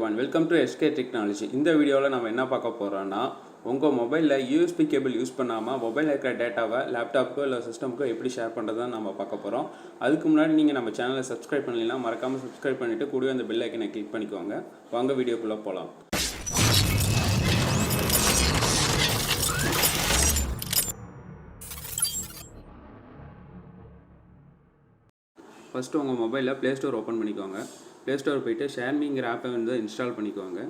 Welcome to SKTricknology. இந்த வீடியோவில் நம்ம என்ன பார்க்க போகிறோம்னா உங்கள் மொபைலில் யூஎஸ்பி கேபிள் யூஸ் பண்ணாமல் மொபைலில் இருக்கிற டேட்டாவை லேப்டாப்புக்கோ இல்லை சிஸ்டமுக்கோ எப்படி ஷேர் பண்ணுறதுன்னு நம்ம பார்க்க போகிறோம். அதுக்கு முன்னாடி நீங்கள் நம்ம சேனலை சப்ஸ்கிரைப் பண்ணலைன்னா மறக்காமல் சப்ஸ்கிரைப் பண்ணிவிட்டு கூடவே அந்த பெல் ஐக்கனை கிளிக் பண்ணிக்கோங்க. வாங்க வீடியோக்குள்ளே போகலாம். ஃபஸ்ட்டு உங்கள் மொபைலில் ப்ளே ஸ்டோர் ஓப்பன் பண்ணிக்கோங்க. ப்ளே ஸ்டோர் போய்ட்டு ஷேர்மிங்கிற ஆப்பை வந்து இன்ஸ்டால் பண்ணிக்கோங்க.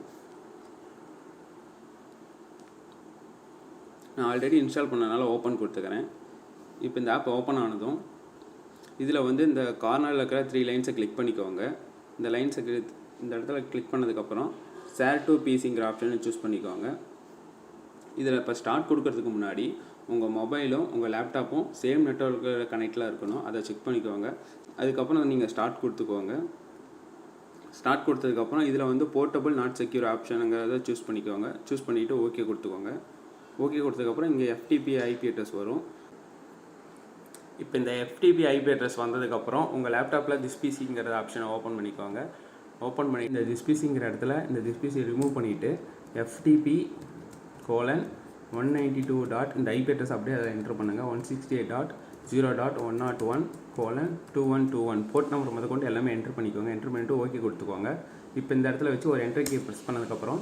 நான் ஆல்ரெடி இன்ஸ்டால் பண்ணனால ஓப்பன் கொடுத்துக்கிறேன். இப்போ இந்த ஆப் ஓப்பன் ஆனதும் இதில் வந்து இந்த கார்னரில் இருக்கிற 3 லைன்ஸை கிளிக் பண்ணிக்கோங்க. இந்த லைன்ஸை இந்த இடத்துல கிளிக் பண்ணதுக்கப்புறம் ஷேர் டு பிசிங்கிற ஆப்ஷனை சூஸ் பண்ணிக்கோங்க. இதில் இப்போ ஸ்டார்ட் கொடுக்கறதுக்கு முன்னாடி உங்கள் மொபைலும் உங்கள் லேப்டாப்பும் சேம் நெட்வொர்க்கு கனெக்டில் இருக்கணும். அதை செக் பண்ணிக்கோங்க. அதுக்கப்புறம் நீங்கள் ஸ்டார்ட் கொடுத்துக்கோங்க. ஸ்டார்ட் கொடுத்ததுக்கப்புறம் இதில் வந்து போர்ட்டபிள் நாட் செக்யூர் ஆப்ஷனுங்கிறத சூஸ் பண்ணிக்கோங்க. சூஸ் பண்ணிவிட்டு ஓகே கொடுத்துக்கோங்க. ஓகே கொடுத்ததுக்கப்புறம் இங்கே FTP IP அட்ரஸ் வரும். இப்போ இந்த FTP IP அட்ரஸ் வந்ததுக்கப்புறம் உங்கள் லேப்டாப்பில் திஸ்பிசிங்கிற ஆப்ஷனை ஓப்பன் பண்ணிக்கோங்க. ஓப்பன் பண்ணி இந்த திஸ்பிசிங்கிற இடத்துல இந்த திஸ்பிசி ரிமூவ் பண்ணிவிட்டு FTP:192. இந்த IP அட்ரஸ் அப்படியே அதை என்ட்ரு பண்ணுங்கள். 168.0.101:2121 போர்ட் நம்பர் முதற்கொண்டு எல்லாமே என்ட்ரு பண்ணிக்கோங்க. என்ட்ரு பண்ணிவிட்டு ஓகே கொடுத்துக்கோங்க. இப்போ இந்த இடத்துல வச்சு ஒரு என்ட்ரு கீ ப்ரெஸ் பண்ணதுக்கப்புறம்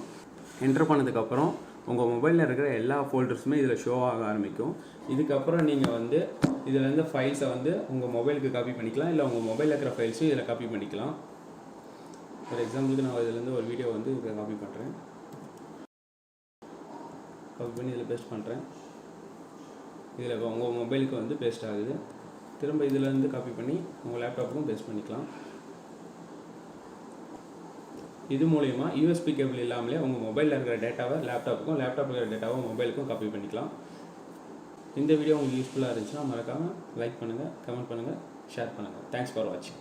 உங்கள் மொபைலில் இருக்கிற எல்லா ஃபோல்டர்ஸுமே இதில் ஷோ ஆக ஆரம்பிக்கும். இதுக்கப்புறம் நீங்கள் வந்து இதிலேருந்து ஃபைல்ஸை வந்து உங்கள் மொபைலுக்கு காப்பி பண்ணிக்கலாம், இல்லை உங்கள் மொபைலில் இருக்கிற ஃபைல்ஸும் இதில் காப்பி பண்ணிக்கலாம். ஃபார் எக்ஸாம்பிளுக்கு நான் இதிலேருந்து ஒரு வீடியோ வந்து இதில் காப்பி பண்ணுறேன். காப்பி பண்ணி இதில் பேஸ்ட் பண்ணுறேன். இதில் உங்கள் மொபைலுக்கு வந்து பேஸ்ட் ஆகுது. திரும்ப இதிலேருந்து காப்பி பண்ணி உங்கள் லேப்டாப்புக்கும் பேஸ்ட் பண்ணிக்கலாம். இது மூலயமா யூஎஸ்பி கேபிள் இல்லாமலே உங்கள் மொபைலில் இருக்கிற டேட்டாவை லேப்டாப்புக்கும், லேப்டாப்பில் இருக்கிற டேட்டாவை மொபைலுக்கும் காப்பி பண்ணிக்கலாம். இந்த வீடியோ உங்களுக்கு யூஸ்ஃபுல்லாக இருந்துச்சுன்னா மறக்காமல் லைக் பண்ணுங்கள், கமெண்ட் பண்ணுங்கள், ஷேர் பண்ணுங்கள். தேங்க்ஸ் ஃபார் வாட்சிங்.